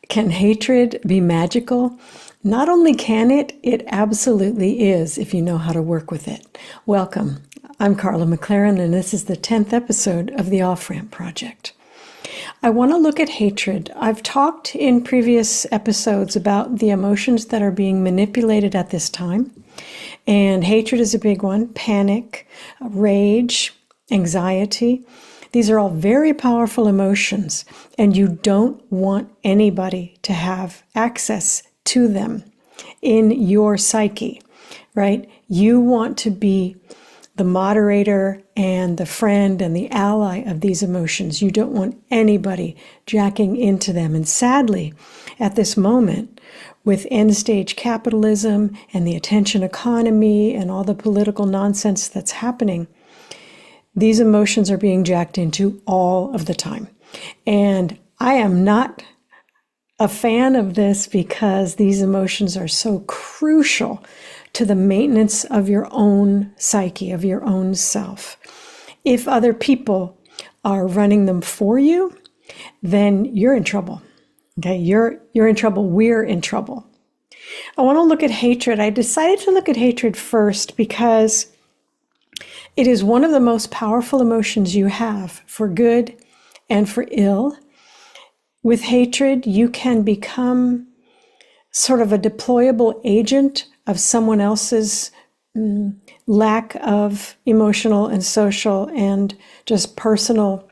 Can hatred be magical? Not only can it, it absolutely is if you know how to work with it. Welcome. I'm Carla McLaren, and this is the 10th episode of the Off-Ramp Project. I want to look at hatred. I've talked in previous episodes about the emotions that are being manipulated at this time, and hatred is a big one. Panic, rage, anxiety. These are all very powerful emotions, and you don't want anybody to have access to them in your psyche, right? You want to be the moderator and the friend and the ally of these emotions. You don't want anybody jacking into them. And sadly, at this moment, with end-stage capitalism and the attention economy and all the political nonsense that's happening, these emotions are being jacked into all of the time. And I am not a fan of this because these emotions are so crucial to the maintenance of your own psyche, of your own self. If other people are running them for you, then you're in trouble. Okay, you're in trouble. We're in trouble. I want to look at hatred. I decided to look at hatred first because it is one of the most powerful emotions you have, for good and for ill. With hatred, you can become sort of a deployable agent of someone else's lack of emotional and social and just personal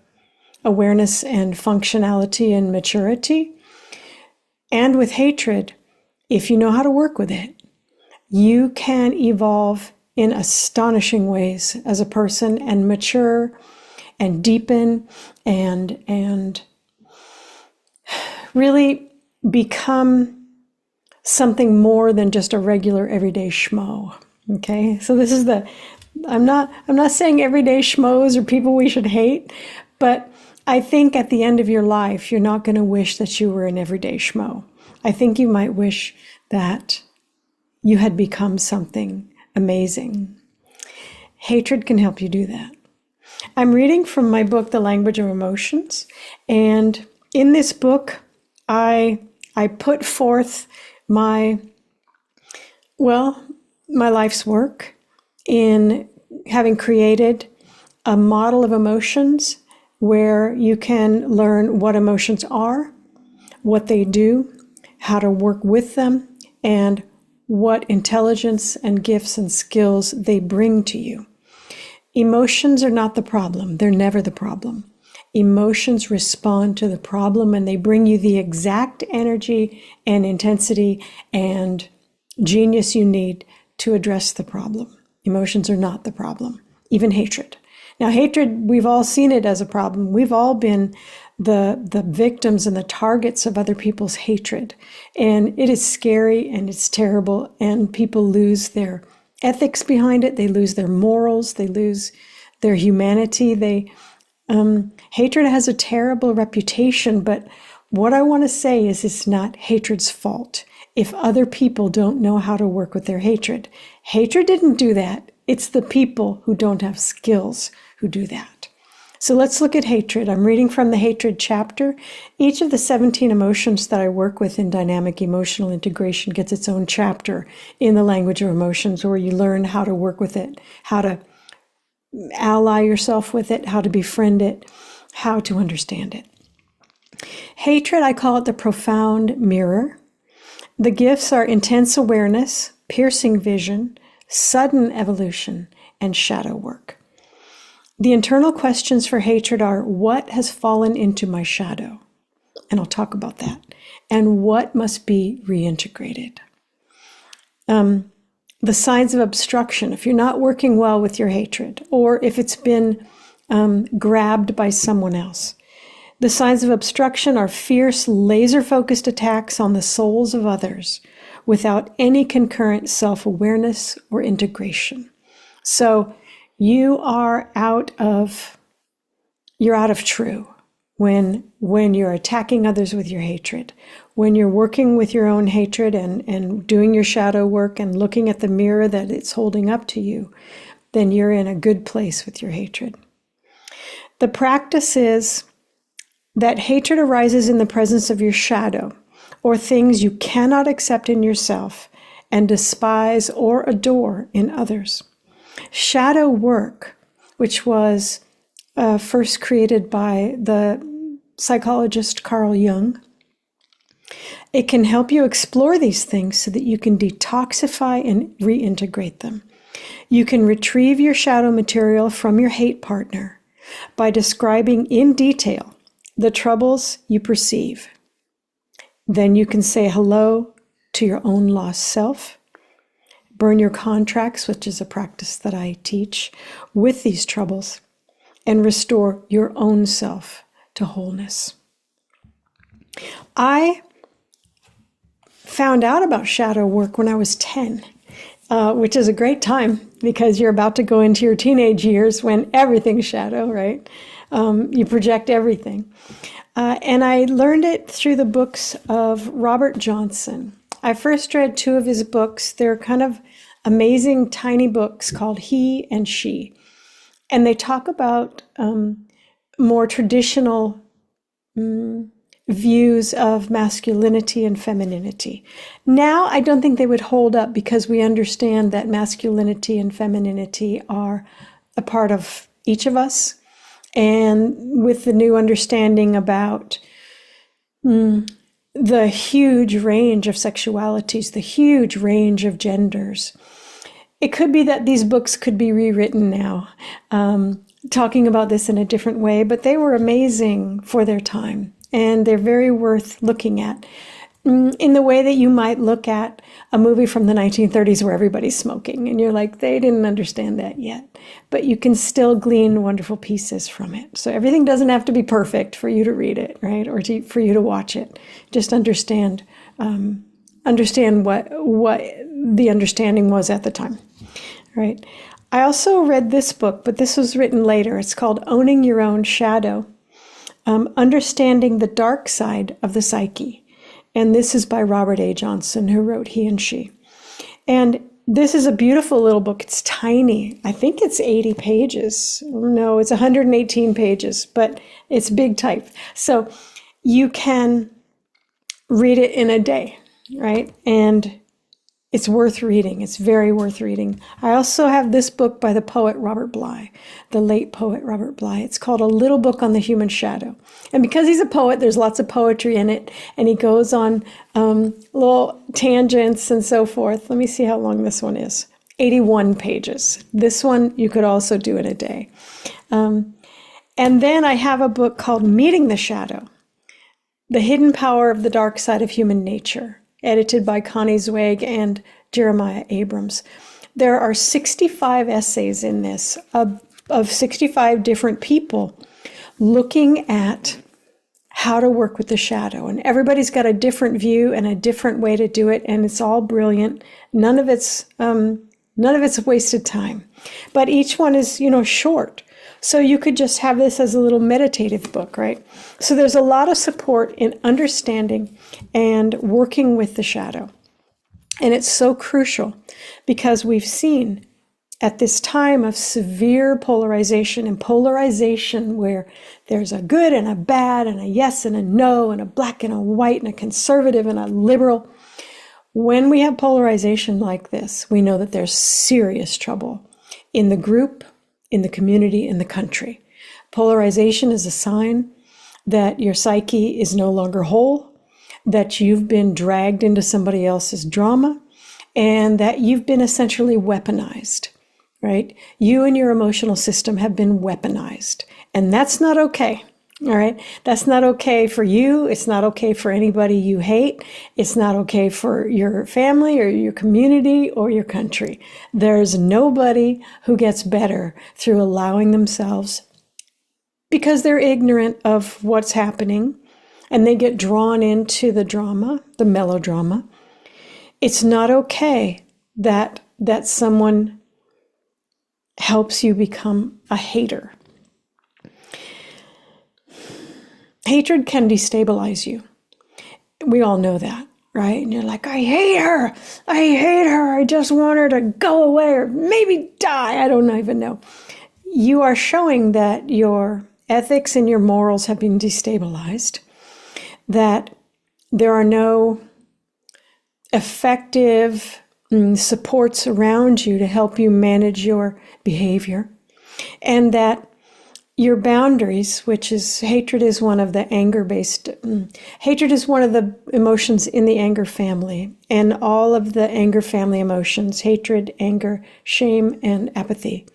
awareness and functionality and maturity. And with hatred, if you know how to work with it, you can evolve in astonishing ways as a person and mature and deepen and really become something more than just a regular everyday schmo. Okay, so this is I'm not saying everyday schmoes are people we should hate, but I think at the end of your life, you're not going to wish that you were an everyday schmo. I think you might wish that you had become something amazing. Hatred can help you do that. I'm reading from my book, The Language of Emotions, and in this book, I put forth my life's work in having created a model of emotions where you can learn what emotions are, what they do, how to work with them, and what intelligence and gifts and skills they bring to you. Emotions are not the problem. They're never the problem. Emotions respond to the problem, and they bring you the exact energy and intensity and genius you need to address the problem. Emotions are not the problem, even hatred. Now, hatred, we've all seen it as a problem. We've all been the victims and the targets of other people's hatred. And it is scary and it's terrible, and people lose their ethics behind it. They lose their morals. They lose their humanity. Hatred has a terrible reputation, but what I want to say is it's not hatred's fault if other people don't know how to work with their hatred. Hatred didn't do that. It's the people who don't have skills who do that. So let's look at hatred. I'm reading from the hatred chapter. Each of the 17 emotions that I work with in dynamic emotional integration gets its own chapter in the language of emotions, where you learn how to work with it, how to ally yourself with it, how to befriend it, how to understand it. Hatred, I call it the profound mirror. The gifts are intense awareness, piercing vision, sudden evolution, and shadow work. The internal questions for hatred are, what has fallen into my shadow? And I'll talk about that. And what must be reintegrated? The signs of obstruction, if you're not working well with your hatred, or if it's been grabbed by someone else. The signs of obstruction are fierce, laser-focused attacks on the souls of others without any concurrent self-awareness or integration. So you're out of true when you're attacking others with your hatred. When you're working with your own hatred and doing your shadow work and looking at the mirror that it's holding up to you, then you're in a good place with your hatred. The practice is that hatred arises in the presence of your shadow, or things you cannot accept in yourself and despise or adore in others. Shadow work, which was first created by the psychologist Carl Jung, it can help you explore these things so that you can detoxify and reintegrate them. You can retrieve your shadow material from your hate partner by describing in detail the troubles you perceive. Then you can say hello to your own lost self, burn your contracts, which is a practice that I teach, with these troubles, and restore your own self to wholeness. I found out about shadow work when I was 10, which is a great time because you're about to go into your teenage years when everything's shadow, right? You project everything. And I learned it through the books of Robert Johnson. I first read 2 of his books. They're kind of amazing, tiny books called He and She. And they talk about more traditional views of masculinity and femininity. Now, I don't think they would hold up because we understand that masculinity and femininity are a part of each of us. And with the new understanding about the huge range of sexualities, the huge range of genders, it could be that these books could be rewritten now, talking about this in a different way, but they were amazing for their time, and they're very worth looking at in the way that you might look at a movie from the 1930s where everybody's smoking, and you're like, they didn't understand that yet, but you can still glean wonderful pieces from it. So everything doesn't have to be perfect for you to read it, right, or for you to watch it. Just understand what the understanding was at the time, right? I also read this book, but this was written later. It's called Owning Your Own Shadow, Understanding the Dark Side of the Psyche. And this is by Robert A. Johnson, who wrote He and She. And this is a beautiful little book. It's tiny. I think it's 80 pages. No, it's 118 pages, but it's big type. So you can read it in a day, right? And it's worth reading. It's very worth reading. I also have this book by the poet Robert Bly, the late poet Robert Bly. It's called A Little Book on the Human Shadow. And because he's a poet, there's lots of poetry in it, and he goes on little tangents and so forth. Let me see how long this one is. 81 pages. This one you could also do in a day. And then I have a book called Meeting the Shadow, The Hidden Power of the Dark Side of Human Nature, edited by Connie Zweig and Jeremiah Abrams. There are 65 essays in this of 65 different people looking at how to work with the shadow. And everybody's got a different view and a different way to do it, and it's all brilliant. None of it's wasted time. But each one is, short. So you could just have this as a little meditative book, right? So there's a lot of support in understanding and working with the shadow. And it's so crucial because we've seen at this time of severe polarization, and polarization where there's a good and a bad and a yes and a no and a black and a white and a conservative and a liberal. When we have polarization like this, we know that there's serious trouble in the group, in the community, in the country. Polarization is a sign that your psyche is no longer whole, that you've been dragged into somebody else's drama, and that you've been essentially weaponized, right? You and your emotional system have been weaponized, and that's not okay. All right. That's not okay for you. It's not okay for anybody you hate. It's not okay for your family or your community or your country. There's nobody who gets better through allowing themselves, because they're ignorant of what's happening and they get drawn into the drama, the melodrama. It's not okay that someone helps you become a hater. Hatred can destabilize you. We all know that, right? And you're like, I hate her. I hate her. I just want her to go away or maybe die. I don't even know. You are showing that your ethics and your morals have been destabilized, that There are no effective supports around you to help you manage your behavior. And that your boundaries, which is hatred, is one of the anger-based, hatred is one of the emotions in the anger family. And all of the anger family emotions, hatred, anger, shame, and apathy,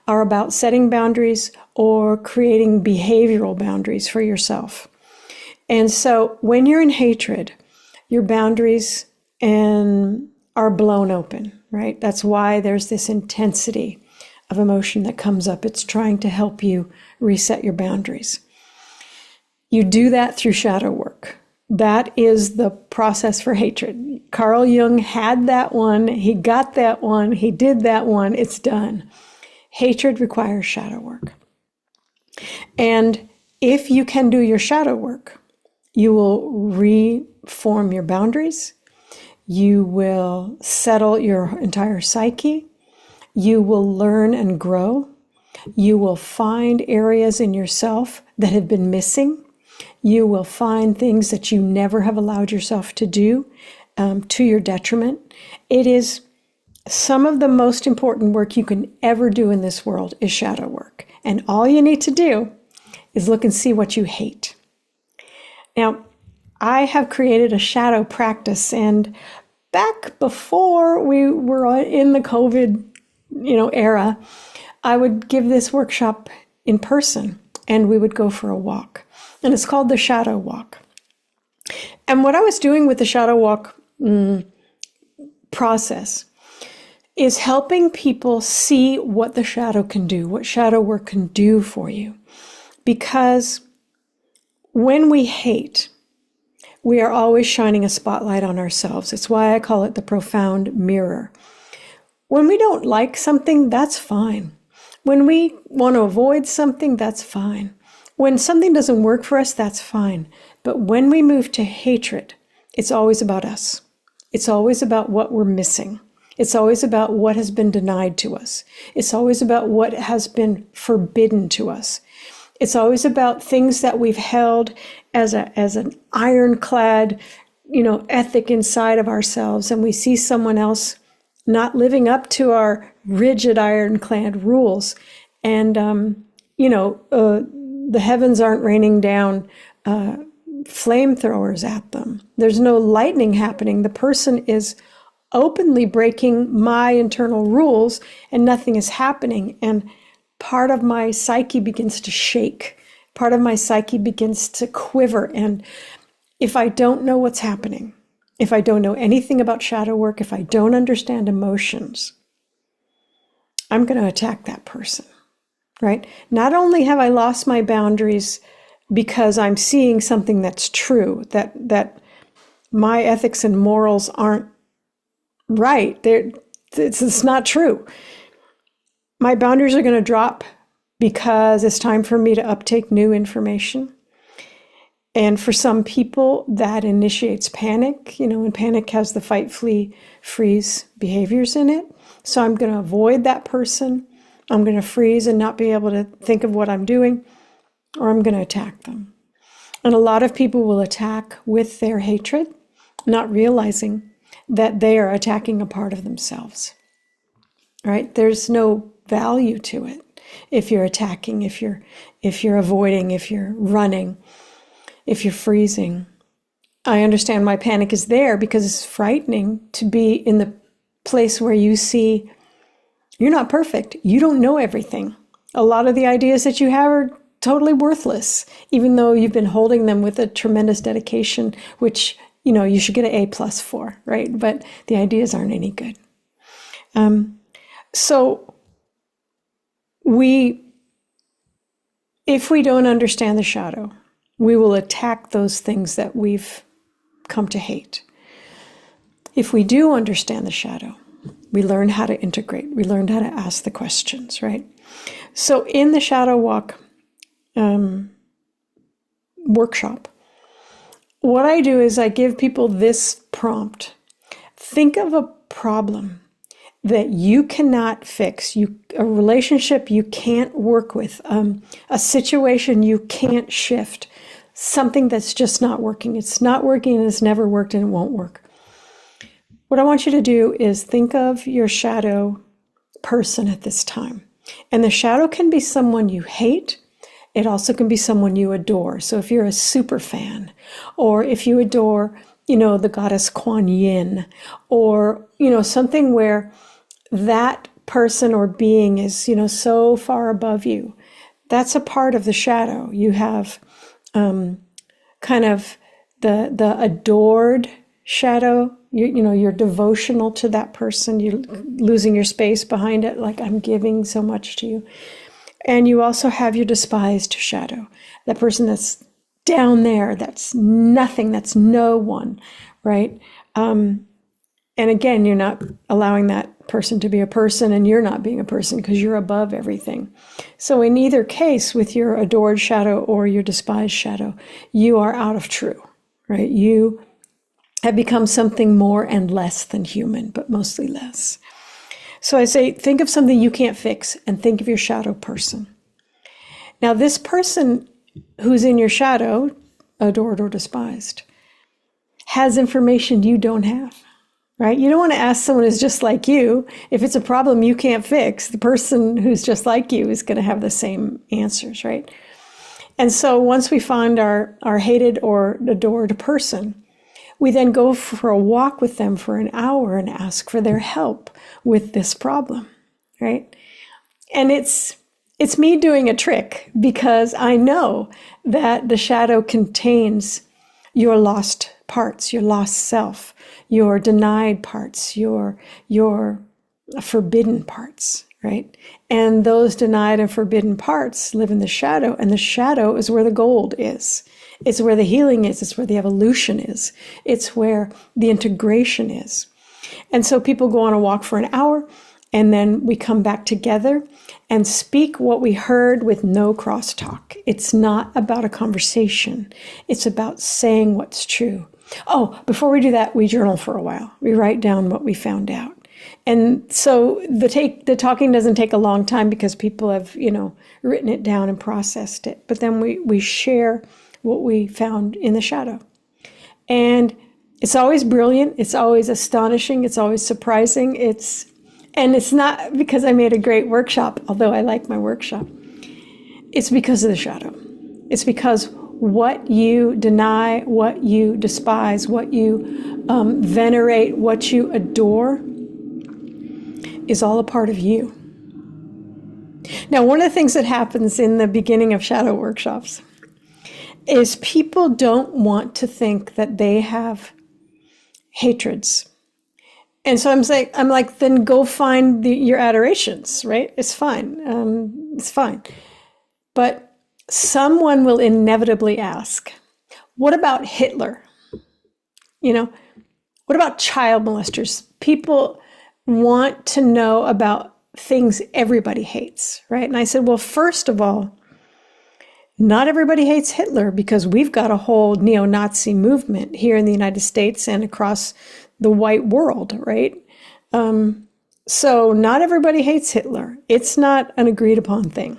are about setting boundaries or creating behavioral boundaries for yourself. And so when you're in hatred, your boundaries are blown open, right? That's why there's this intensity of emotion that comes up. It's trying to help you reset your boundaries. You do that through shadow work. That is the process for hatred. Carl Jung had that one. He got that one. He did that one. It's done. Hatred requires shadow work. And if you can do your shadow work, you will reform your boundaries. You will settle your entire psyche. You will learn and grow. You will find areas in yourself that have been missing. You will find things that you never have allowed yourself to do to your detriment. It is some of the most important work you can ever do in this world is shadow work. And all you need to do is look and see what you hate. Now, I have created a shadow practice, and back before we were in the COVID era, I would give this workshop in person and we would go for a walk. And it's called the shadow walk. And what I was doing with the shadow walk process is helping people see what the shadow can do, what shadow work can do for you. Because when we hate, we are always shining a spotlight on ourselves. It's why I call it the profound mirror. When we don't like something, that's fine. When we want to avoid something, that's fine. When something doesn't work for us, that's fine. But when we move to hatred, it's always about us. It's always about what we're missing. It's always about what has been denied to us. It's always about what has been forbidden to us. It's always about things that we've held as an ironclad, ethic inside of ourselves, and we see someone else not living up to our rigid ironclad rules. And, the heavens aren't raining down flamethrowers at them. There's no lightning happening. The person is openly breaking my internal rules and nothing is happening. And part of my psyche begins to shake. Part of my psyche begins to quiver. And if I don't know what's happening, if I don't know anything about shadow work, if I don't understand emotions, I'm going to attack that person, right? Not only have I lost my boundaries because I'm seeing something that's true, that my ethics and morals aren't right. It's not true. My boundaries are going to drop because it's time for me to uptake new information. And for some people, that initiates panic, and panic has the fight, flee, freeze behaviors in it. So I'm going to avoid that person. I'm going to freeze and not be able to think of what I'm doing, or I'm going to attack them. And a lot of people will attack with their hatred, not realizing that they are attacking a part of themselves, right? There's no value to it. If you're attacking, if you're avoiding, if you're running, if you're freezing. I understand why panic is there, because it's frightening to be in the place where you see you're not perfect. You don't know everything. A lot of the ideas that you have are totally worthless, even though you've been holding them with a tremendous dedication, which, you should get an A+ for, right? But the ideas aren't any good. So if we don't understand the shadow, we will attack those things that we've come to hate. If we do understand the shadow, we learn how to integrate. We learn how to ask the questions, right? So in the shadow walk workshop, what I do is I give people this prompt. Think of a problem that you cannot fix, a relationship you can't work with, a situation you can't shift, something that's just not working. It's not working and it's never worked and it won't work. What I want you to do is think of your shadow person at this time. And the shadow can be someone you hate. It also can be someone you adore. So if you're a super fan, or if you adore, the goddess Kuan Yin, or, something where that person or being is, so far above you, that's a part of the shadow. You have kind of the adored shadow. You're devotional to that person. You're losing your space behind it, like I'm giving so much to you. And you also have your despised shadow, that person that's down there, that's nothing, that's no one, right? And again, you're not allowing that person to be a person, and you're not being a person because you're above everything. So in either case, with your adored shadow or your despised shadow, you are out of true, right? You have become something more and less than human, but mostly less. So I say, think of something you can't fix and think of your shadow person. Now, this person who's in your shadow, adored or despised, has information you don't have, right? You don't want to ask someone who's just like you. If it's a problem you can't fix, the person who's just like you is going to have the same answers, right? And so once we find our hated or adored person, we then go for a walk with them for an hour and ask for their help with this problem, right? And it's me doing a trick because I know that the shadow contains your lost parts, your lost self, your denied parts, your forbidden parts, right? And those denied and forbidden parts live in the shadow, and the shadow is where the gold is. It's where the healing is. It's where the evolution is. It's where the integration is. And so people go on a walk for an hour, and then we come back together and speak what we heard with no crosstalk. It's not about a conversation. It's about saying what's true. Oh, before we do that, we journal for a while. We write down what we found out. And so the talking doesn't take a long time because people have, written it down and processed it. But then we share what we found in the shadow. And it's always brilliant. It's always astonishing. It's always surprising. And it's not because I made a great workshop, although I like my workshop. It's because of the shadow. It's because what you deny, what you despise, what you venerate, what you adore is all a part of you. Now, one of the things that happens in the beginning of shadow workshops is people don't want to think that they have hatreds. And so I'm like, then go find your adorations, right? It's fine. It's fine. But someone will inevitably ask, what about Hitler? What about child molesters? People want to know about things everybody hates, right? And I said, well, first of all, not everybody hates Hitler because we've got a whole neo-Nazi movement here in the United States and across the white world, right? So not everybody hates Hitler. It's not an agreed upon thing.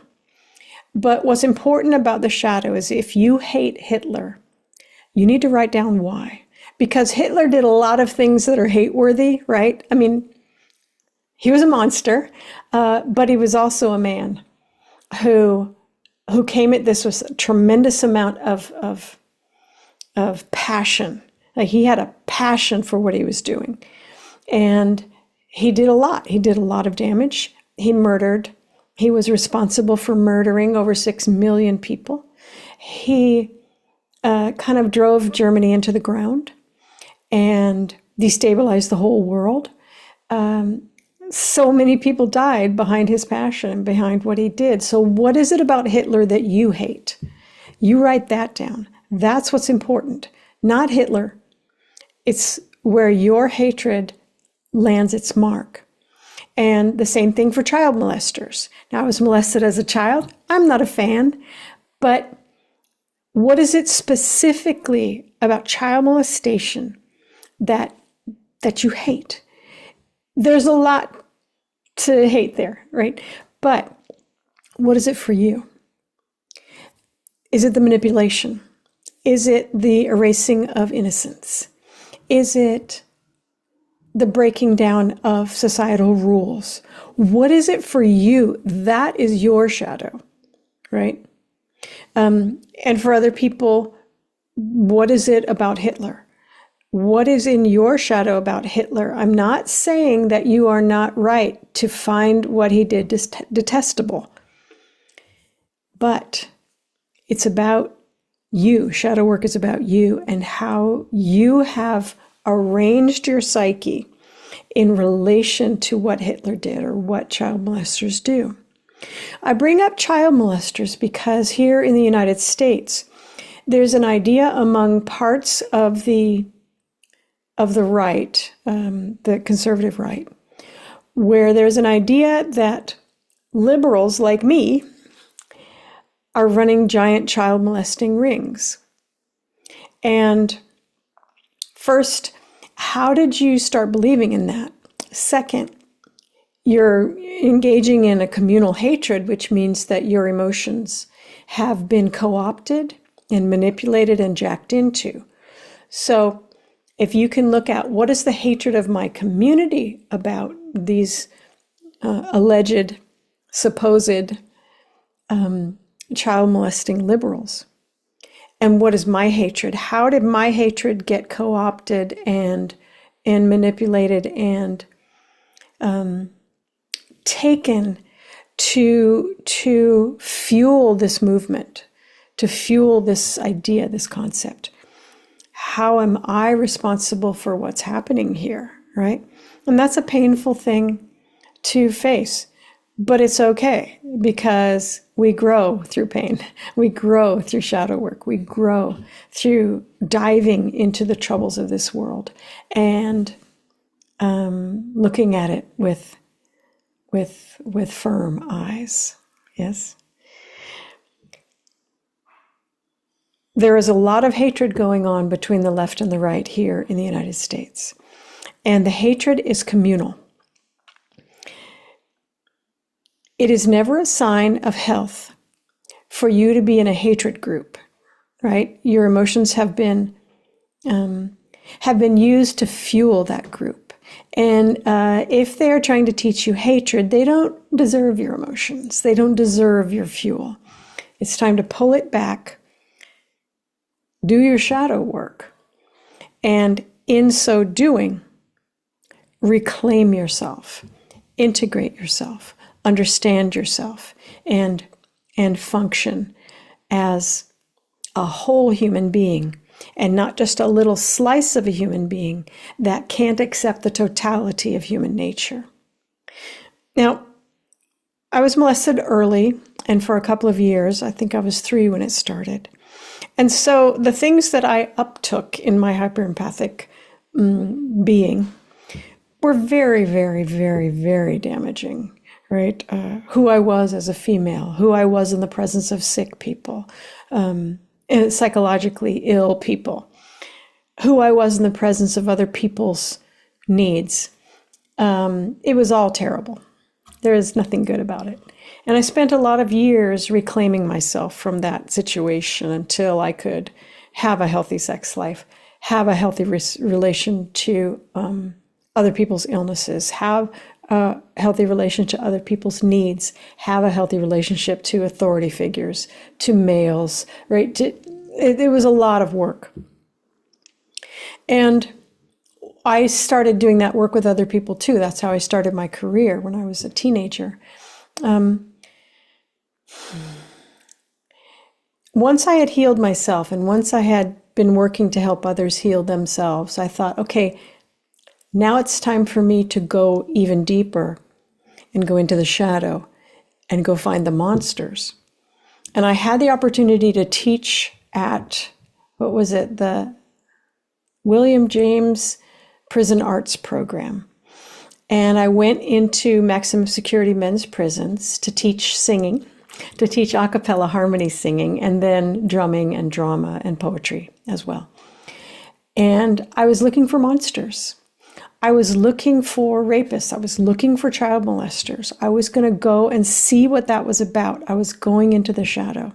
But what's important about the shadow is if you hate Hitler, you need to write down why. Because Hitler did a lot of things that are hate-worthy, right? I mean, he was a monster, but he was also a man who came at this with a tremendous amount of passion. Like he had a passion for what he was doing. And he did a lot. He did a lot of damage. He murdered. He was responsible for murdering over 6 million people. He kind of drove Germany into the ground and destabilized the whole world. So many people died behind his passion, behind what he did. So what is it about Hitler that you hate? You write that down. That's what's important. Not Hitler. It's where your hatred lands its mark. And the same thing for child molesters. Now, I was molested as a child. I'm not a fan. But what is it specifically about child molestation that you hate? There's a lot to hate there, right? But what is it for you? Is it the manipulation? Is it the erasing of innocence? Is it the breaking down of societal rules? What is it for you? That is your shadow, right? And for other people, what is it about Hitler? What is in your shadow about Hitler? I'm not saying that you are not right to find what he did detestable, but it's about you. Shadow work is about you and how you have arranged your psyche in relation to what Hitler did or what child molesters do. I bring up child molesters because here in the United States, there's an idea among parts of the right, the conservative right, where there's an idea that liberals like me are running giant child molesting rings. And first, how did you start believing in that? Second, you're engaging in a communal hatred, which means that your emotions have been co-opted and manipulated and jacked into. So if you can look at what is the hatred of my community about these alleged, supposed child molesting liberals, and what is my hatred? How did my hatred get co-opted and manipulated and taken to fuel this movement, to fuel this idea, this concept? How am I responsible for what's happening here, right? And that's a painful thing to face, but it's okay because we grow through pain. We grow through shadow work. We grow through diving into the troubles of this world and looking at it with firm eyes. Yes. There is a lot of hatred going on between the left and the right here in the United States. And the hatred is communal. It is never a sign of health for you to be in a hatred group, right? Your emotions have been used to fuel that group. And if they are trying to teach you hatred, they don't deserve your emotions. They don't deserve your fuel. It's time to pull it back, do your shadow work, and in so doing, reclaim yourself, integrate yourself, understand yourself, and function as a whole human being and not just a little slice of a human being that can't accept the totality of human nature. Now, I was molested early and for a couple of years. I think I was 3 when it started. And so the things that I uptook in my hyperempathic being were very, very, very, very damaging, right? Who I was as a female, who I was in the presence of sick people, and psychologically ill people, who I was in the presence of other people's needs. It was all terrible. There is nothing good about it. And I spent a lot of years reclaiming myself from that situation until I could have a healthy sex life, have a healthy relation to other people's illnesses, have a healthy relation to other people's needs, have a healthy relationship to authority figures, to males, right? It was a lot of work. And I started doing that work with other people too. That's how I started my career when I was a teenager. Once I had healed myself and once I had been working to help others heal themselves, I thought, okay, now it's time for me to go even deeper and go into the shadow and go find the monsters. And I had the opportunity to teach at, the William James Prison Arts Program. And I went into maximum security men's prisons to teach singing, to teach a cappella harmony singing, and then drumming and drama and poetry as well. And I was looking for monsters. I was looking for rapists. I was looking for child molesters. I was going to go and see what that was about. I was going into the shadow.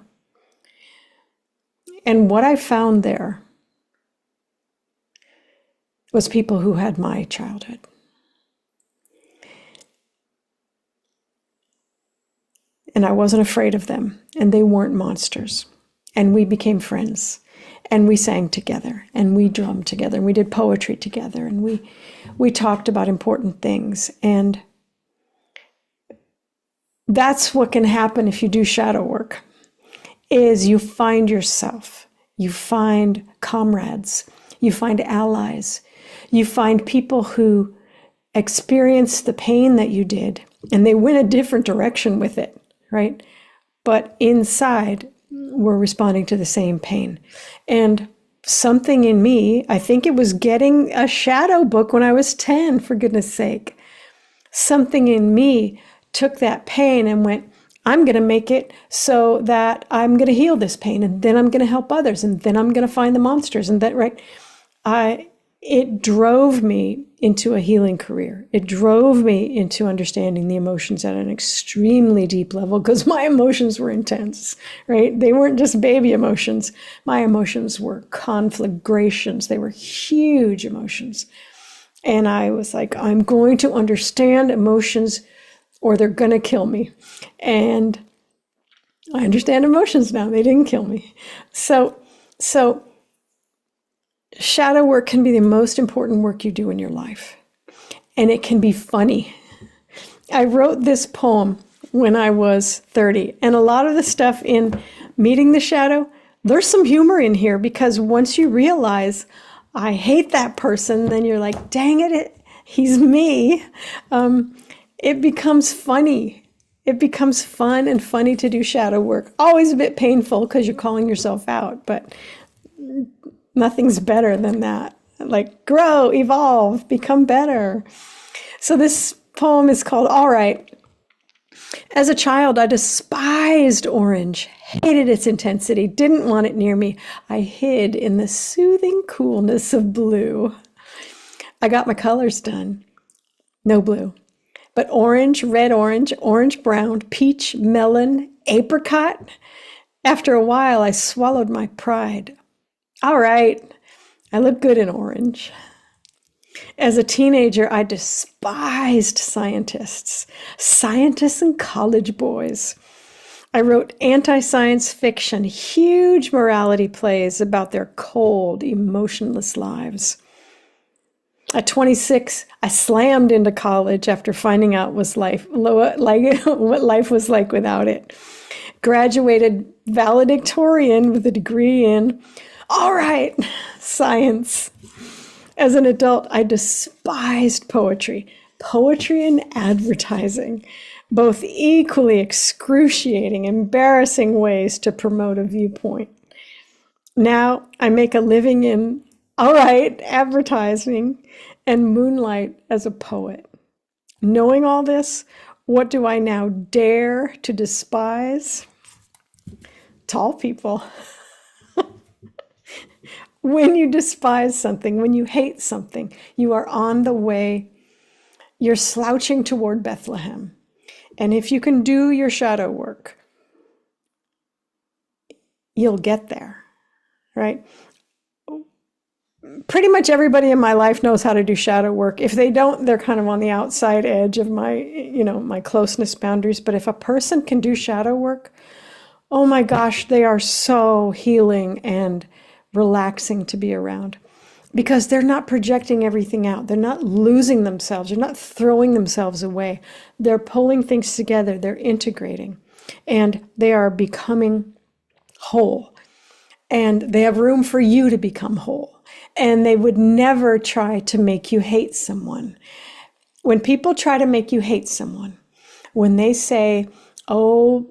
And what I found there was people who had my childhood. And I wasn't afraid of them, and they weren't monsters. And we became friends, and we sang together, and we drummed together, and we did poetry together, and we talked about important things. And that's what can happen if you do shadow work, is you find yourself, you find comrades, you find allies, you find people who experience the pain that you did, and they went a different direction with it, right? But inside, we're responding to the same pain. And something in me, I think it was getting a shadow book when I was 10, for goodness sake. Something in me took that pain and went, I'm going to make it so that I'm going to heal this pain, and then I'm going to help others, and then I'm going to find the monsters, and that, right? It drove me into a healing career. It drove me into understanding the emotions at an extremely deep level, because my emotions were intense, right? They weren't just baby emotions. My emotions were conflagrations. They were huge emotions. And I was like, I'm going to understand emotions or they're going to kill me. And I understand emotions now. They didn't kill me. So shadow work can be the most important work you do in your life. And it can be funny. I wrote this poem when I was 30. And a lot of the stuff in Meeting the Shadow, there's some humor in here, because once you realize, I hate that person, then you're like, dang it, he's me. It becomes funny. It becomes fun and funny to do shadow work. Always a bit painful because you're calling yourself out, but nothing's better than that. Like, grow, evolve, become better. So this poem is called All Right. As a child, I despised orange, hated its intensity, didn't want it near me. I hid in the soothing coolness of blue. I got my colors done. No blue. But orange, red orange, orange brown, peach, melon, apricot. After a while, I swallowed my pride. All right, I look good in orange. As a teenager, I despised scientists and college boys. I wrote anti-science fiction, huge morality plays about their cold, emotionless lives. At 26, I slammed into college after finding out what life was like without it. Graduated valedictorian with a degree in, all right, science. As an adult, I despised poetry and advertising, both equally excruciating, embarrassing ways to promote a viewpoint. Now I make a living in, all right, advertising and moonlight as a poet. Knowing all this, what do I now dare to despise? Tall people. When you despise something, when you hate something, you are on the way, you're slouching toward Bethlehem. And if you can do your shadow work, you'll get there, right? Pretty much everybody in my life knows how to do shadow work. If they don't, they're kind of on the outside edge of my closeness boundaries. But if a person can do shadow work, oh my gosh, they are so healing and relaxing to be around, because they're not projecting everything out. They're not losing themselves. They're not throwing themselves away. They're pulling things together. They're integrating, and they are becoming whole. And they have room for you to become whole. And they would never try to make you hate someone. When people try to make you hate someone, when they say, oh,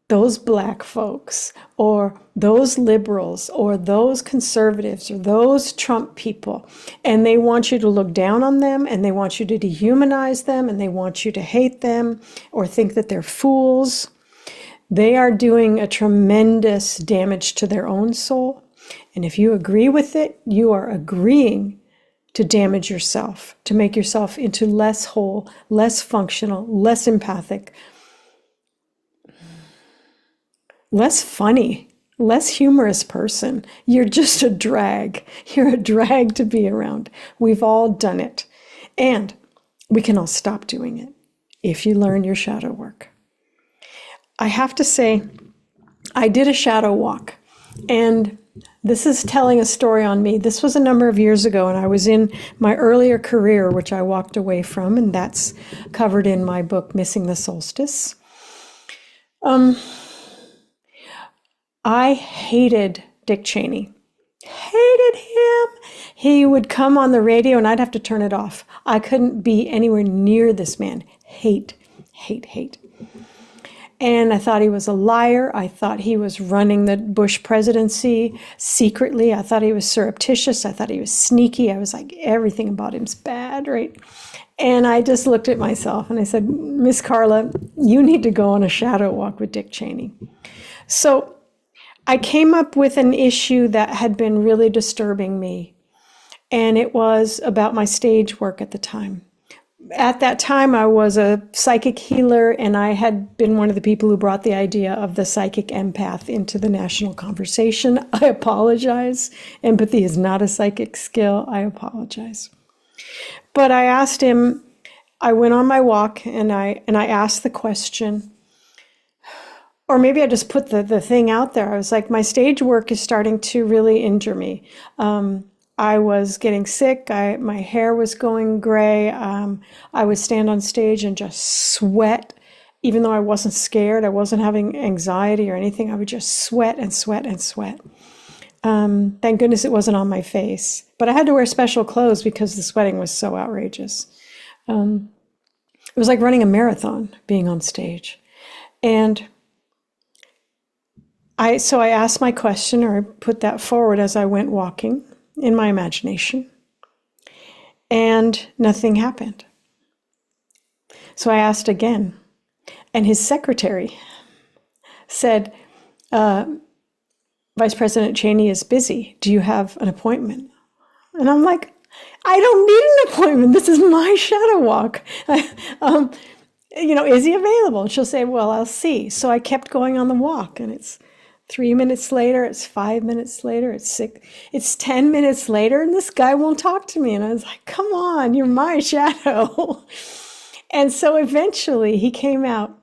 those black folks, or those liberals, or those conservatives, or those Trump people, and they want you to look down on them, and they want you to dehumanize them, and they want you to hate them, or think that they're fools, they are doing a tremendous damage to their own soul. And if you agree with it, you are agreeing to damage yourself, to make yourself into less whole, less functional, less empathic, less funny, less humorous person. You're just a drag. You're a drag to be around. We've all done it. And we can all stop doing it if you learn your shadow work. I have to say, I did a shadow walk, and this is telling a story on me. This was a number of years ago, and I was in my earlier career, which I walked away from, and that's covered in my book, Missing the Solstice. I hated Dick Cheney. Hated him. He would come on the radio and I'd have to turn it off. I couldn't be anywhere near this man. Hate. And I thought he was a liar. I thought he was running the Bush presidency secretly. I thought he was surreptitious. I thought he was sneaky. I was like, everything about him's bad, right? And I just looked at myself and I said, Miss Carla, you need to go on a shadow walk with Dick Cheney. So I came up with an issue that had been really disturbing me, and it was about my stage work at the time. At that time, I was a psychic healer, and I had been one of the people who brought the idea of the psychic empath into the national conversation. I apologize. Empathy is not a psychic skill. I apologize. But I asked him, I went on my walk, and I asked the question, or maybe I just put the thing out there. I was like, my stage work is starting to really injure me. I was getting sick. My hair was going gray. I would stand on stage and just sweat. Even though I wasn't scared, I wasn't having anxiety or anything. I would just sweat and sweat and sweat. Thank goodness it wasn't on my face. But I had to wear special clothes because the sweating was so outrageous. It was like running a marathon, being on stage. And so I asked my question, or I put that forward as I went walking in my imagination, and nothing happened. So I asked again, and his secretary said, Vice President Cheney is busy. Do you have an appointment? And I'm like, I don't need an appointment. This is my shadow walk. Is he available? And she'll say, well, I'll see. So I kept going on the walk, and it's 3 minutes later, it's 5 minutes later, it's 6, it's 10 minutes later, and this guy won't talk to me. And I was like, come on, you're my shadow. And so eventually he came out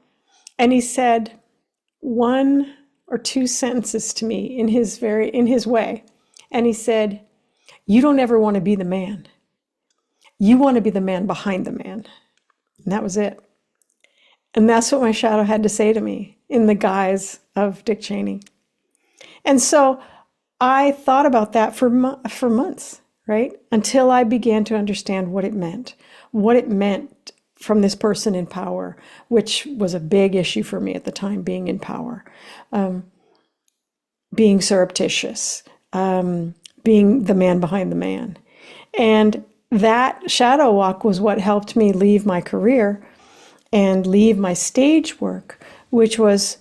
and he said one or two sentences to me in his way. And he said, you don't ever want to be the man. You want to be the man behind the man. And that was it. And that's what my shadow had to say to me in the guise of Dick Cheney. And so I thought about that for months, right? Until I began to understand what it meant from this person in power, which was a big issue for me at the time, being in power, being surreptitious, being the man behind the man. And that shadow walk was what helped me leave my career and leave my stage work, which was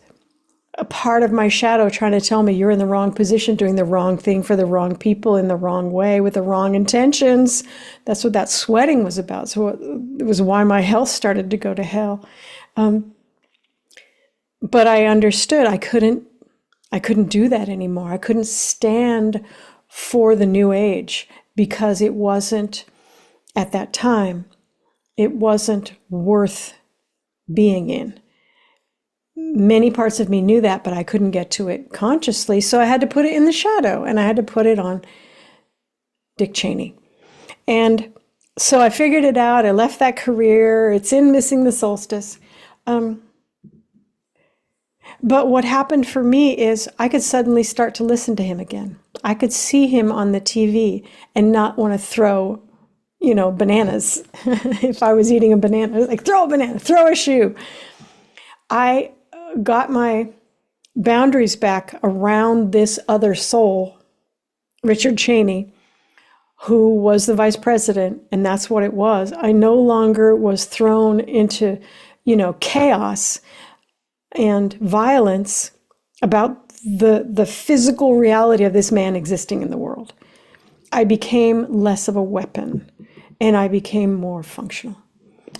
a part of my shadow trying to tell me you're in the wrong position, doing the wrong thing for the wrong people in the wrong way with the wrong intentions. That's what that sweating was about. So it was why my health started to go to hell. But I understood I couldn't do that anymore. I couldn't stand for the new age because it wasn't, at that time, it wasn't worth being in. Many parts of me knew that, but I couldn't get to it consciously. So I had to put it in the shadow, and I had to put it on Dick Cheney. And so I figured it out. I left that career. It's in Missing the Solstice. But what happened for me is I could suddenly start to listen to him again. I could see him on the TV and not want to throw, bananas. If I was eating a banana, like throw a banana, throw a shoe. I got my boundaries back around this other soul, Richard Cheney, who was the vice president, and that's what it was. I no longer was thrown into, chaos and violence about the physical reality of this man existing in the world. I became less of a weapon, and I became more functional.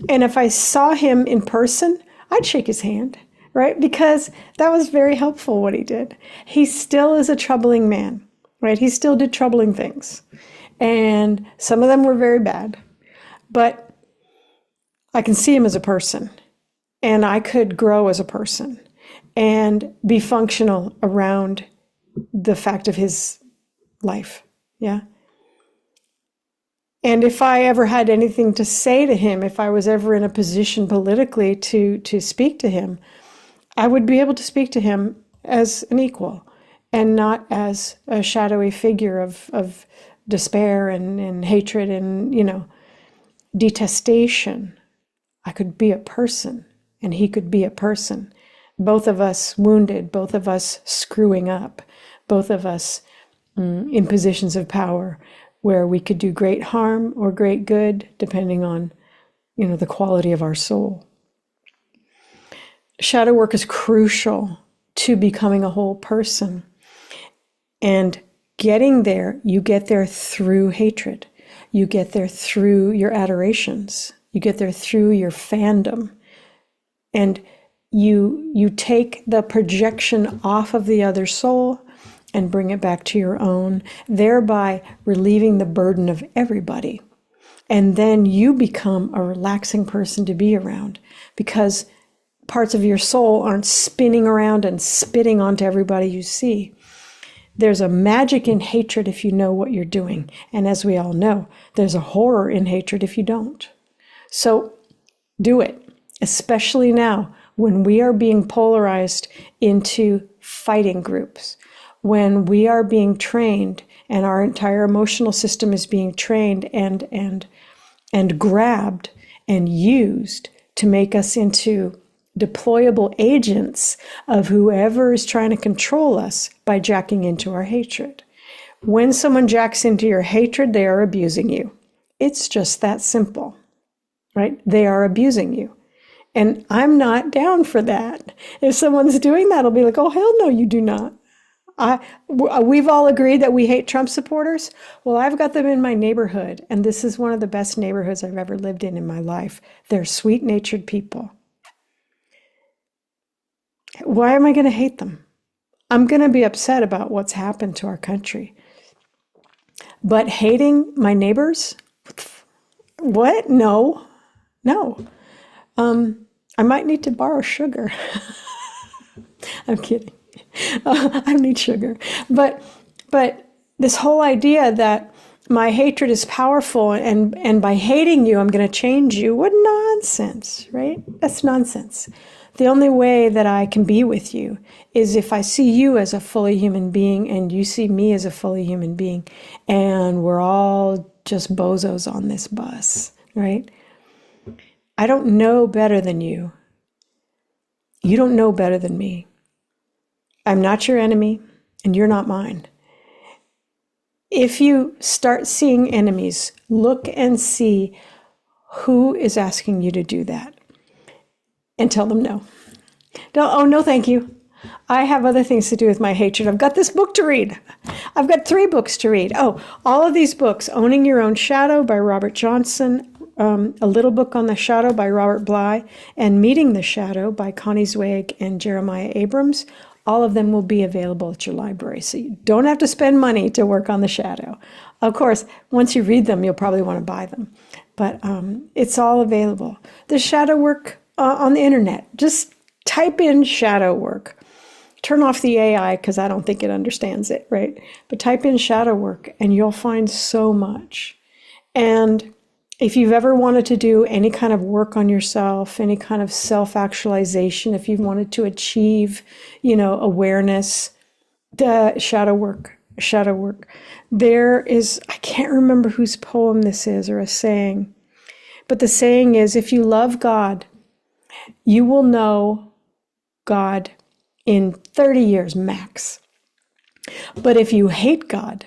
And if I saw him in person, I'd shake his hand, right? Because that was very helpful what he did. He still is a troubling man, right? He still did troubling things. And some of them were very bad. But I can see him as a person. And I could grow as a person and be functional around the fact of his life. Yeah. And if I ever had anything to say to him, if I was ever in a position politically to speak to him, I would be able to speak to him as an equal and not as a shadowy figure of despair and hatred and, detestation. I could be a person and he could be a person. Both of us wounded, both of us screwing up, both of us in positions of power where we could do great harm or great good, depending on, the quality of our soul. Shadow work is crucial to becoming a whole person. And getting there, you get there through hatred. You get there through your adorations. You get there through your fandom. And you take the projection off of the other soul and bring it back to your own, thereby relieving the burden of everybody. And then you become a relaxing person to be around because parts of your soul aren't spinning around and spitting onto everybody you see. There's a magic in hatred if you know what you're doing. And as we all know, there's a horror in hatred if you don't. So do it, especially now when we are being polarized into fighting groups, when we are being trained and our entire emotional system is being trained and grabbed and used to make us into deployable agents of whoever is trying to control us by jacking into our hatred. When someone jacks into your hatred, they are abusing you. It's just that simple, right? They are abusing you. And I'm not down for that. If someone's doing that, I'll be like, oh, hell no, you do not. We've all agreed that we hate Trump supporters. Well, I've got them in my neighborhood, and this is one of the best neighborhoods I've ever lived in my life. They're sweet-natured people. Why am I going to hate them? I'm going to be upset about what's happened to our country. But hating my neighbors? What? No. I might need to borrow sugar. I'm kidding. I need sugar. But this whole idea that my hatred is powerful and by hating you, I'm going to change you. What nonsense, right? That's nonsense. The only way that I can be with you is if I see you as a fully human being and you see me as a fully human being, and we're all just bozos on this bus, right? I don't know better than you. You don't know better than me. I'm not your enemy, and you're not mine. If you start seeing enemies, look and see who is asking you to do that, and tell them no. No, thank you. I have other things to do with my hatred. I've got this book to read. I've got 3 books to read. Oh, all of these books: Owning Your Own Shadow by Robert Johnson, A Little Book on the Shadow by Robert Bly, and Meeting the Shadow by Connie Zweig and Jeremiah Abrams. All of them will be available at your library, so you don't have to spend money to work on the shadow. Of course, once you read them, you'll probably want to buy them, but it's all available. The shadow work on the internet, just type in shadow work. Turn off the AI because I don't think it understands it, right? But type in shadow work and you'll find so much. And if you've ever wanted to do any kind of work on yourself, any kind of self-actualization, if you've wanted to achieve, awareness, the shadow work. There is, I can't remember whose poem this is or a saying, but the saying is, if you love God, you will know God in 30 years max. But if you hate God,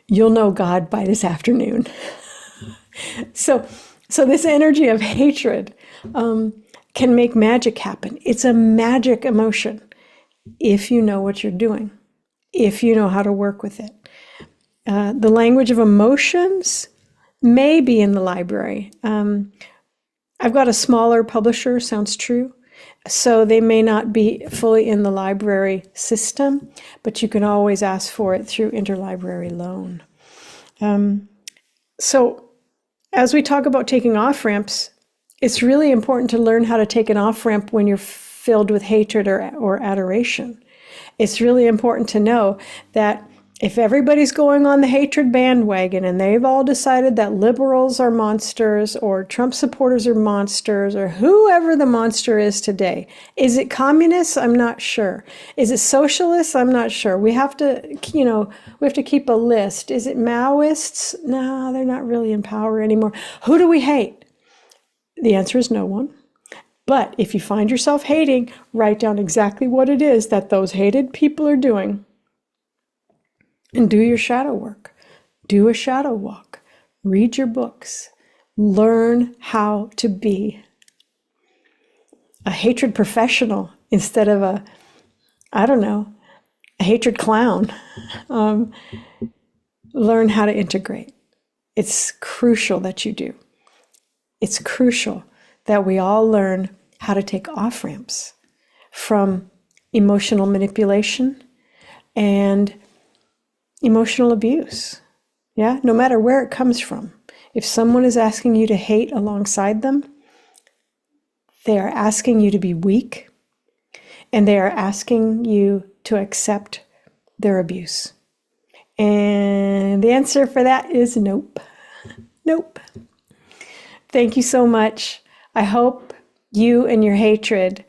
you'll know God by this afternoon. So this energy of hatred can make magic happen. It's a magic emotion if you know what you're doing, if you know how to work with it. The language of emotions may be in the library. I've got a smaller publisher, sounds true, So they may not be fully in the library system, but you can always ask for it through interlibrary loan. So as we talk about taking off ramps, it's really important to learn how to take an off ramp when you're filled with hatred or adoration. It's really important to know that if everybody's going on the hatred bandwagon and they've all decided that liberals are monsters or Trump supporters are monsters or whoever the monster is today, is it communists? I'm not sure. Is it socialists? I'm not sure. We have to, we have to keep a list. Is it Maoists? No, they're not really in power anymore. Who do we hate? The answer is no one. But if you find yourself hating, write down exactly what it is that those hated people are doing. And do your shadow work. Do a shadow walk. Read your books. Learn how to be a hatred professional instead of a hatred clown. Learn how to integrate. It's crucial that you do. It's crucial that we all learn how to take off ramps from emotional manipulation and emotional abuse. Yeah, no matter where it comes from. If someone is asking you to hate alongside them, they are asking you to be weak, and they are asking you to accept their abuse. And the answer for that is nope. Nope. Thank you so much. I hope you and your hatred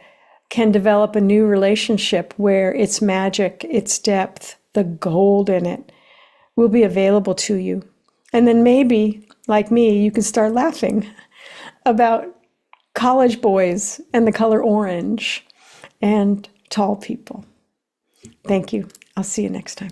can develop a new relationship where its magic, its depth, the gold in it will be available to you. And then maybe, like me, you can start laughing about college boys and the color orange and tall people. Thank you. I'll see you next time.